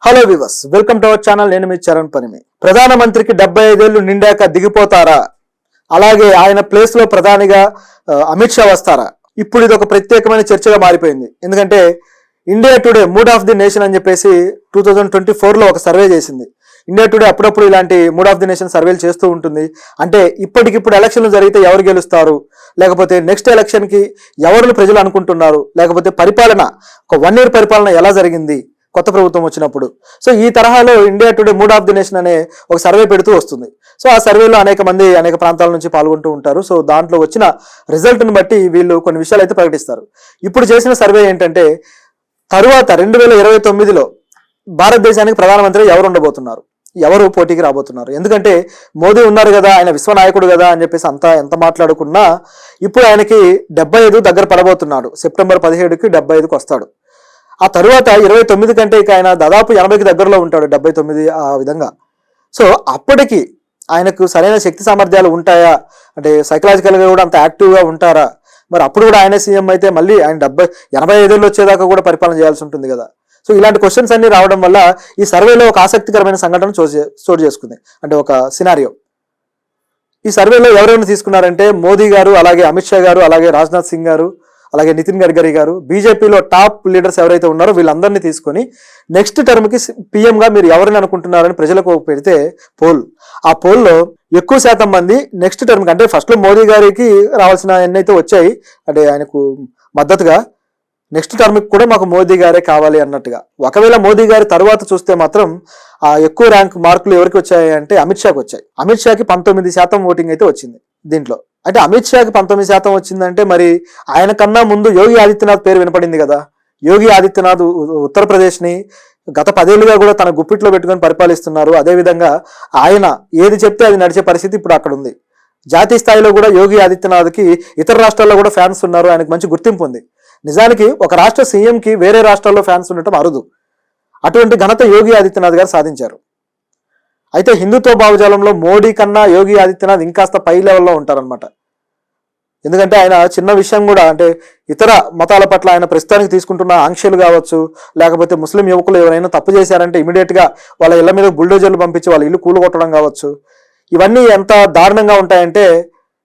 Hello viewers, welcome to our channel. నేను మీ చరణ్ పరిమి. ప్రధానమంత్రికి 75 ఏళ్లు నిండాక దిగిపోతారా, అలాగే ఆయన ప్లేస్ లో ప్రధానిగా అమిత్ షా వస్తారా? ఇప్పుడు ఇది ఒక ప్రత్యేకమైన చర్చగా మారిపోయింది. ఎందుకంటే India today mood of the nation అని చెప్పేసి 2024లో ఒక సర్వే చేసింది. ఇండియా టుడే అప్పుడప్పుడు ఇలాంటి మూడ్ ఆఫ్ ది నేషన్ సర్వేలు చేస్తూ ఉంటుంది. అంటే ఇప్పటికిప్పుడు ఎలక్షన్లు జరిగితే ఎవరు గెలుస్తారు, లేకపోతే నెక్స్ట్ ఎలక్షన్ కి ఎవరు ప్రజలు అనుకుంటున్నారు, లేకపోతే పరిపాలన ఒక 1 year పరిపాలన ఎలా జరిగింది కొత్త ప్రభుత్వం వచ్చినప్పుడు. సో ఈ తరహాలో India today mood of the nation అనే ఒక సర్వే పెడుతూ వస్తుంది. సో ఆ సర్వేలో అనేక మంది అనేక ప్రాంతాల నుంచి పాల్గొంటూ ఉంటారు. సో దాంట్లో వచ్చిన రిజల్ట్ని బట్టి వీళ్ళు కొన్ని విషయాలు అయితే ప్రకటిస్తారు. ఇప్పుడు చేసిన సర్వే ఏంటంటే, తరువాత 2029లో భారతదేశానికి ప్రధానమంత్రి ఎవరు ఉండబోతున్నారు, ఎవరు పోటీకి రాబోతున్నారు. ఎందుకంటే మోదీ ఉన్నారు కదా, ఆయన విశ్వనాయకుడు కదా అని చెప్పేసి అంతా ఎంత మాట్లాడుకున్నా ఇప్పుడు ఆయనకి 75 దగ్గర పడబోతున్నాడు. సెప్టెంబర్ 17కి 75కి వస్తాడు. ఆ తరువాత 29 కంటే ఇక ఆయన దాదాపు 80కి దగ్గరలో ఉంటాడు, 79 ఆ విధంగా. సో అప్పటికి ఆయనకు సరైన శక్తి సామర్థ్యాలు ఉంటాయా, అంటే సైకలాజికల్గా కూడా అంత యాక్టివ్గా ఉంటారా? మరి అప్పుడు కూడా ఆయన సీఎం అయితే మళ్ళీ ఆయన 85 ఏళ్ళు వచ్చేదాకా కూడా పరిపాలన చేయాల్సి ఉంటుంది కదా. సో ఇలాంటి క్వశ్చన్స్ అన్ని రావడం వల్ల ఈ సర్వేలో ఒక ఆసక్తికరమైన సంఘటన చోటు చేసుకుంది. అంటే ఒక సినారియో. ఈ సర్వేలో ఎవరెవరిని తీసుకున్నారంటే మోదీ గారు, అలాగే అమిత్ షా గారు, అలాగే రాజ్నాథ్ సింగ్ గారు, అలాగే నితిన్ గడ్కరీ గారు, బీజేపీలో టాప్ లీడర్స్ ఎవరైతే ఉన్నారో వీళ్ళందరినీ తీసుకొని నెక్స్ట్ టర్మ్కి పీఎంగా మీరు ఎవరిని అనుకుంటున్నారని ప్రజలకు పెడితే పోల్, ఆ పోల్లో ఎక్కువ శాతం మంది నెక్స్ట్ టర్మ్కి, అంటే ఫస్ట్లో మోదీ గారికి రావాల్సిన ఎన్నైతే వచ్చాయి, అంటే ఆయనకు మద్దతుగా నెక్స్ట్ టర్మ్కి కూడా మాకు మోదీ గారే కావాలి అన్నట్టుగా. ఒకవేళ మోదీ గారి తర్వాత చూస్తే మాత్రం ఆ ఎక్కువ ర్యాంక్ మార్కులు ఎవరికి వచ్చాయి అంటే అమిత్ షాకి వచ్చాయి. అమిత్ షాకి 19% ఓటింగ్ అయితే వచ్చింది దీంట్లో. అంటే అమిత్ షాకి 19% వచ్చిందంటే మరి ఆయన కన్నా ముందు యోగి ఆదిత్యనాథ్ పేరు వినపడింది కదా. యోగి ఆదిత్యనాథ్ ఉత్తరప్రదేశ్ని గత 10 ఏళ్లుగా కూడా తన గుప్పిట్లో పెట్టుకొని పరిపాలిస్తున్నారు. అదేవిధంగా ఆయన ఏది చెప్తే అది నడిచే పరిస్థితి ఇప్పుడు అక్కడ ఉంది. జాతీయ స్థాయిలో కూడా యోగి ఆదిత్యనాథ్కి ఇతర రాష్ట్రాల్లో కూడా ఫ్యాన్స్ ఉన్నారు, ఆయనకు మంచి గుర్తింపు ఉంది. నిజానికి ఒక రాష్ట్ర సీఎంకి వేరే రాష్ట్రాల్లో ఫ్యాన్స్ ఉండటం అరుదు. అటువంటి ఘనత యోగి ఆదిత్యనాథ్ గారు సాధించారు. అయితే హిందుత్వ భావజాలంలో మోడీ కన్నా యోగి ఆదిత్యనాథ్ ఇంకాస్త పై లెవెల్లో ఉంటారనమాట. ఎందుకంటే ఆయన చిన్న విషయం కూడా, అంటే ఇతర మతాల పట్ల ఆయన ప్రస్తుతానికి తీసుకుంటున్న ఆంక్షలు కావచ్చు, లేకపోతే ముస్లిం యువకులు ఎవరైనా తప్పు చేశారంటే ఇమీడియట్గా వాళ్ళ ఇళ్ల మీద బుల్డోజర్లు పంపించి వాళ్ళ ఇల్లు కూలగొట్టడం కావచ్చు, ఇవన్నీ ఎంత దారుణంగా ఉంటాయంటే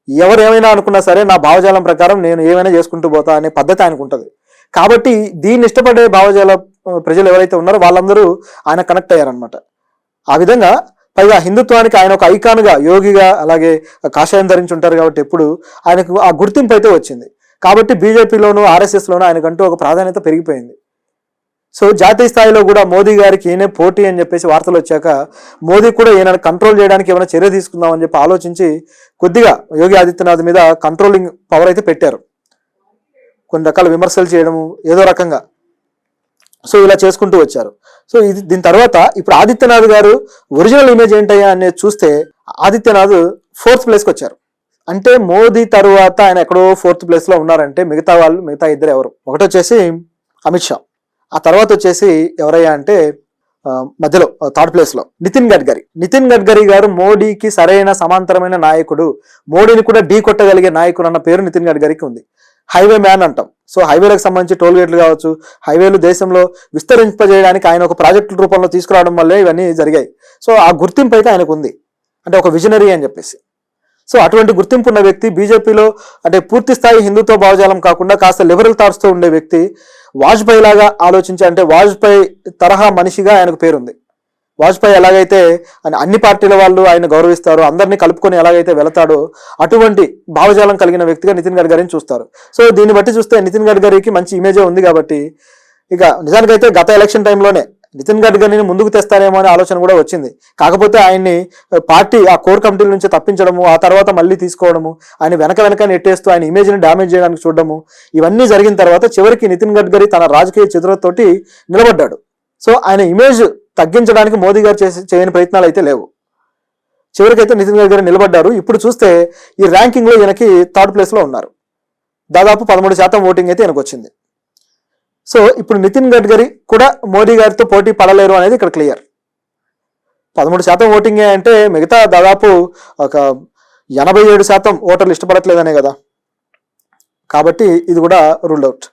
ఎవరు ఏమైనా అనుకున్నా సరే నా భావజాలం ప్రకారం నేను ఏమైనా చేసుకుంటూ పోతా అనే పద్ధతి ఆయనకు ఉంటుంది. కాబట్టి దీన్ని ఇష్టపడే భావజాల ప్రజలు ఎవరైతే ఉన్నారో వాళ్ళందరూ ఆయన కనెక్ట్ అయ్యారనమాట. ఆ విధంగా పైగా హిందుత్వానికి ఆయన ఒక ఐకాన్గా, యోగిగా, అలాగే కాషాయం ధరించి ఉంటారు కాబట్టి ఎప్పుడు ఆయనకు ఆ గుర్తింపు అయితే వచ్చింది. కాబట్టి బీజేపీలోను ఆర్ఎస్ఎస్లోనూ ఆయనకంటూ ఒక ప్రాధాన్యత పెరిగిపోయింది. సో జాతీయ స్థాయిలో కూడా మోదీ గారికి ఈయనే పోటీ అని చెప్పేసి వార్తలు వచ్చాక మోదీ కూడా ఈయన కంట్రోల్ చేయడానికి ఏమైనా చర్య తీసుకుందామని చెప్పి ఆలోచించి కొద్దిగా యోగి ఆదిత్యనాథ్ మీద కంట్రోలింగ్ పవర్ అయితే పెట్టారు. కొన్ని రకాల విమర్శలు చేయడము ఏదో రకంగా. సో ఇలా చేసుకుంటూ వచ్చారు. సో దీని తర్వాత ఇప్పుడు ఆదిత్యనాథ్ గారు ఒరిజినల్ ఇమేజ్ ఏంటయ్యా అనేది చూస్తే ఆదిత్యనాథ్ 4th ప్లేస్కి వచ్చారు. అంటే మోదీ తరువాత ఆయన ఎక్కడో 4th ప్లేస్లో ఉన్నారంటే మిగతా ఇద్దరు ఎవరు? ఒకటి వచ్చేసి అమిత్ షా, ఆ తర్వాత వచ్చేసి ఎవరయ్యా అంటే మధ్యలో 3rd ప్లేస్లో నితిన్ గడ్కరీ గారు మోడీకి సరైన సమాంతరమైన నాయకుడు, మోడీని కూడా ఢీ కొట్టగలిగే నాయకుడు అన్న పేరు నితిన్ గడ్కరీకి ఉంది. హైవే మ్యాన్ అంటాం. సో హైవేలకు సంబంధించి టోల్ గేట్లు కావచ్చు, హైవేలు దేశంలో విస్తరింపజేయడానికి ఆయన ఒక ప్రాజెక్టుల రూపంలో తీసుకురావడం వల్లే ఇవన్నీ జరిగాయి. సో ఆ గుర్తింపు అయితే ఆయనకు ఉంది, అంటే ఒక విజనరీ అని చెప్పేసి. సో అటువంటి గుర్తింపు ఉన్న వ్యక్తి బీజేపీలో, అంటే పూర్తి స్థాయి హిందుత్వ భావజాలం కాకుండా కాస్త లిబరల్ థాట్స్తో ఉండే వ్యక్తి, వాజ్పేయి లాగా ఆలోచించి, అంటే వాజ్పేయి తరహా మనిషిగా ఆయనకు పేరుంది. వాజ్పేయి ఎలాగైతే అన్ని పార్టీల వాళ్ళు ఆయన గౌరవిస్తారు, అందరినీ కలుపుకొని ఎలాగైతే వెళతాడో అటువంటి భావజాలం కలిగిన వ్యక్తిగా నితిన్ గడ్కరీని చూస్తారు. సో దీన్ని బట్టి చూస్తే నితిన్ గడ్కరీకి మంచి ఇమేజే ఉంది. కాబట్టి ఇక నిజానికైతే గత ఎలక్షన్ టైంలోనే నితిన్ గడ్కరీని ముందుకు తెస్తారేమో అనే ఆలోచన కూడా వచ్చింది. కాకపోతే ఆయన్ని పార్టీ ఆ కోర్ కమిటీల నుంచి తప్పించడము, ఆ తర్వాత మళ్ళీ తీసుకోవడము, ఆయన వెనక నెట్టేస్తూ ఆయన ఇమేజ్ని డ్యామేజ్ చేయడానికి చూడడము, ఇవన్నీ జరిగిన తర్వాత చివరికి నితిన్ గడ్కరీ తన రాజకీయ చిత్రతోటి నిలబడ్డాడు. సో ఆయన ఇమేజ్ తగ్గించడానికి మోదీ గారు చేయని ప్రయత్నాలు అయితే లేవు. చివరికైతే నితిన్ గడ్కరీ నిలబడ్డారు. ఇప్పుడు చూస్తే ఈ ర్యాంకింగ్లో ఈయనకి 3rd ప్లేస్లో ఉన్నారు. దాదాపు 13% ఓటింగ్ అయితే ఈయనకు వచ్చింది. సో ఇప్పుడు నితిన్ గడ్కరీ కూడా మోదీ గారితో పోటీ పడలేరు అనేది ఇక్కడ క్లియర్. 13% ఓటింగే అంటే మిగతా దాదాపు ఒక 87% ఓటర్లు ఇష్టపడట్లేదనే కదా. కాబట్టి ఇది కూడా రూల్డ్ అవుట్.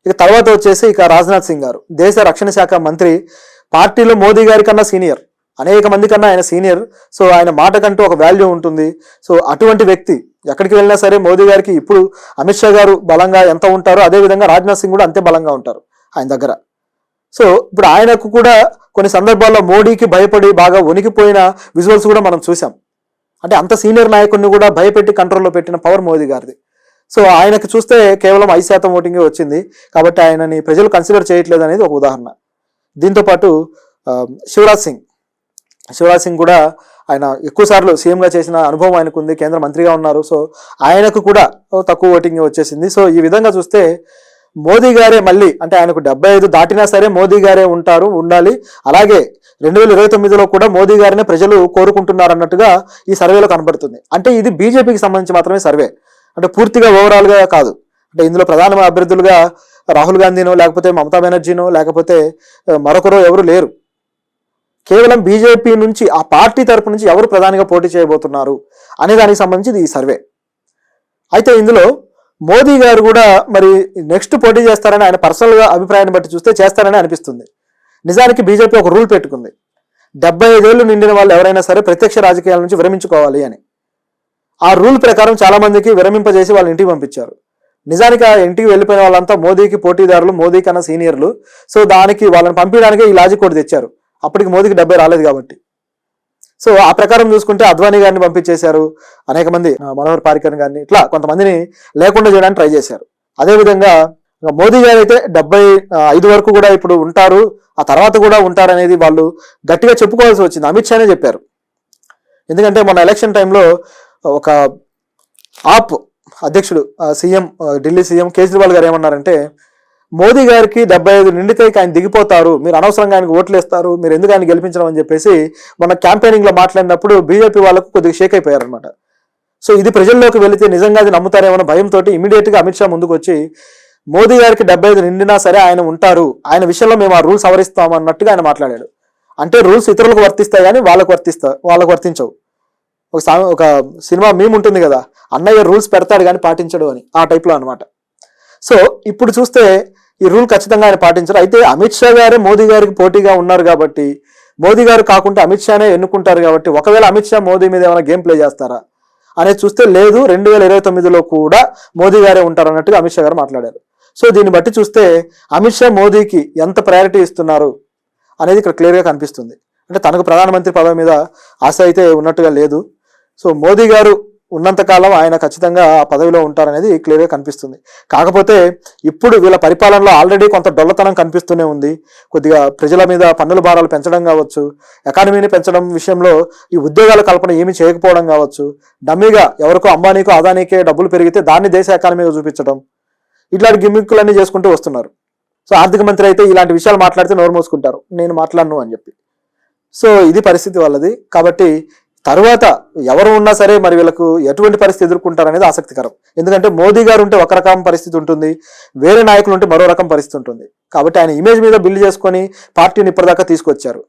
ఇక తర్వాత వచ్చేసి రాజ్నాథ్ సింగ్ గారు, దేశ రక్షణ శాఖ మంత్రి, పార్టీలో మోదీ గారి కన్నా సీనియర్, అనేక మంది కన్నా ఆయన సీనియర్. సో ఆయన మాటకంటూ ఒక వాల్యూ ఉంటుంది. సో అటువంటి వ్యక్తి ఎక్కడికి వెళ్ళినా సరే మోదీ గారికి ఇప్పుడు అమిత్ షా గారు బలంగా ఎంత ఉంటారో అదేవిధంగా రాజ్నాథ్ సింగ్ కూడా అంతే బలంగా ఉంటారు ఆయన దగ్గర. సో ఇప్పుడు ఆయనకు కూడా కొన్ని సందర్భాల్లో మోడీకి భయపడి బాగా వణికిపోయిన విజువల్స్ కూడా మనం చూసాం. అంటే అంత సీనియర్ నాయకుడిని కూడా భయపెట్టి కంట్రోల్లో పెట్టిన పవర్ మోదీ గారిది. సో ఆయనకు చూస్తే కేవలం 5% ఓటింగే వచ్చింది కాబట్టి ఆయనని ప్రజలు కన్సిడర్ చేయట్లేదు అనేది ఒక ఉదాహరణ. దీంతోపాటు శివరాజ్ సింగ్ కూడా ఆయన ఎక్కువసార్లు సీఎంగా చేసిన అనుభవం ఆయనకు ఉంది, కేంద్ర మంత్రిగా ఉన్నారు. సో ఆయనకు కూడా తక్కువ ఓటింగ్ వచ్చేసింది. సో ఈ విధంగా చూస్తే మోదీ గారే మళ్ళీ, అంటే ఆయనకు 75 దాటినా సరే మోదీ గారే ఉండాలి. అలాగే 2029లో కూడా మోదీ గారినే ప్రజలు కోరుకుంటున్నారు అన్నట్టుగా ఈ సర్వేలో కనబడుతుంది. అంటే ఇది బీజేపీకి సంబంధించి మాత్రమే సర్వే, అంటే పూర్తిగా ఓవరాల్గా కాదు. అంటే ఇందులో ప్రధాన అభ్యర్థులుగా రాహుల్ గాంధీనో లేకపోతే మమతా బెనర్జీనో లేకపోతే మరొకరో ఎవరు లేరు. కేవలం బీజేపీ నుంచి, ఆ పార్టీ తరపు నుంచి ఎవరు ప్రధానిగా పోటీ చేయబోతున్నారు అనే దానికి సంబంధించి ఈ సర్వే. అయితే ఇందులో మోదీ గారు కూడా మరి నెక్స్ట్ పోటీ చేస్తారని ఆయన పర్సనల్గా అభిప్రాయాన్ని బట్టి చూస్తే చేస్తారని అనిపిస్తుంది. నిజానికి బీజేపీ ఒక రూల్ పెట్టుకుంది, 75 ఏళ్ళు నిండిన వాళ్ళు ఎవరైనా సరే ప్రత్యక్ష రాజకీయాల నుంచి విరమించుకోవాలి అని. ఆ రూల్ ప్రకారం చాలా మందికి విరమింపజేసి వాళ్ళ ఇంటికి పంపించారు. నిజానికి ఆ ఇంటికి వెళ్ళిపోయిన వాళ్ళంతా మోదీకి పోటీదారులు, మోదీ కన్నా సీనియర్లు. సో దానికి వాళ్ళని పంపించడానికి ఈ లాజిక్ కూడా తెచ్చారు. అప్పటికి మోదీకి 70 రాలేదు కాబట్టి. సో ఆ ప్రకారం చూసుకుంటే అద్వానీ గారిని పంపించేశారు, అనేక మంది మనోహర్ పారికర్ గారిని, ఇట్లా కొంతమందిని లేకుండా చేయడానికి ట్రై చేశారు. అదేవిధంగా మోదీ గారు అయితే 75 వరకు కూడా ఇప్పుడు ఉంటారు, ఆ తర్వాత కూడా ఉంటారనేది వాళ్ళు గట్టిగా చెప్పుకోవాల్సి వచ్చింది. అమిత్ షానే చెప్పారు. ఎందుకంటే మన ఎలక్షన్ టైంలో ఒక ఆప్ అధ్యక్షుడు ఢిల్లీ సీఎం కేజ్రీవాల్ గారు ఏమన్నారంటే, మోదీ గారికి 75 నిండితే ఆయన దిగిపోతారు, మీరు అనవసరంగా ఆయనకు ఓట్లు వేస్తారు, మీరు ఎందుకు ఆయన గెలిపించడం అని చెప్పేసి మన క్యాంపెయినింగ్ లో మాట్లాడినప్పుడు బీజేపీ వాళ్ళకు కొద్దిగా షేక్ అయిపోయారు అనమాట. సో ఇది ప్రజల్లోకి వెళితే నిజంగా అది నమ్ముతారేమో భయంతో ఇమీడియట్ గా అమిత్ షా ముందుకు వచ్చి మోదీ గారికి 75 నిండినా సరే ఆయన ఉంటారు, ఆయన విషయంలో మేము ఆ రూల్స్ సవరిస్తాం అన్నట్టుగా ఆయన మాట్లాడాడు. అంటే రూల్స్ ఇతరులకు వర్తిస్తాయి కానీ వాళ్ళకు వర్తించవు. ఒక సినిమా మీమ్ ఉంటుంది కదా, అన్నయ్య రూల్స్ పెడతాడు కానీ పాటించడు అని, ఆ టైప్లో అనమాట. సో ఇప్పుడు చూస్తే ఈ రూల్ ఖచ్చితంగా ఆయన పాటించరు. అయితే అమిత్ షా గారే మోదీ గారికి పోటీగా ఉన్నారు కాబట్టి, మోదీ గారు కాకుండా అమిత్ షానే ఎన్నుకుంటారు కాబట్టి, ఒకవేళ అమిత్ షా మోదీ మీద ఏమైనా గేమ్ ప్లే చేస్తారా అనేది చూస్తే లేదు, 2029లో కూడా మోదీ గారే ఉంటారు అన్నట్టుగా అమిత్ షా గారు మాట్లాడారు. సో దీన్ని బట్టి చూస్తే అమిత్ షా మోదీకి ఎంత ప్రయారిటీ ఇస్తున్నారు అనేది ఇక్కడ క్లియర్గా కనిపిస్తుంది. అంటే తనకు ప్రధానమంత్రి పదవి మీద ఆశ అయితే ఉన్నట్టుగా లేదు. సో మోదీ గారు ఉన్నంతకాలం ఆయన ఖచ్చితంగా ఆ పదవిలో ఉంటారనేది క్లియర్గా కనిపిస్తుంది. కాకపోతే ఇప్పుడు వీళ్ళ పరిపాలనలో ఆల్రెడీ కొంత డొల్లతనం కనిపిస్తూనే ఉంది. కొద్దిగా ప్రజల మీద పన్నుల భారాలు పెంచడం కావచ్చు, ఎకానమీని పెంచడం విషయంలో ఈ ఉద్యోగాల కల్పన ఏమీ చేయకపోవడం కావచ్చు, డమ్మీగా ఎవరికో అంబానీకో అదానీకే డబ్బులు పెరిగితే దాన్ని దేశ ఎకానమీగా చూపించడం, ఇట్లాంటి గిమ్మిక్కులన్నీ చేసుకుంటూ వస్తున్నారు. సో ఆర్థిక మంత్రి అయితే ఇలాంటి విషయాలు మాట్లాడితే నోరు మోసుకుంటారు, నేను మాట్లాడను అని చెప్పి. సో ఇది పరిస్థితి వాళ్ళది. కాబట్టి తరువాత ఎవరు ఉన్నా సరే మరి వీళ్ళకు ఎటువంటి పరిస్థితి ఎదుర్కొంటారనేది ఆసక్తికరం. ఎందుకంటే మోదీ గారు ఉంటే ఒక రకం పరిస్థితి ఉంటుంది, వేరే నాయకులు ఉంటే మరో రకం పరిస్థితి ఉంటుంది. కాబట్టి ఆయన ఇమేజ్ మీద బిల్డ్ చేసుకొని పార్టీని ఇప్పటిదాకా తీసుకొచ్చారు.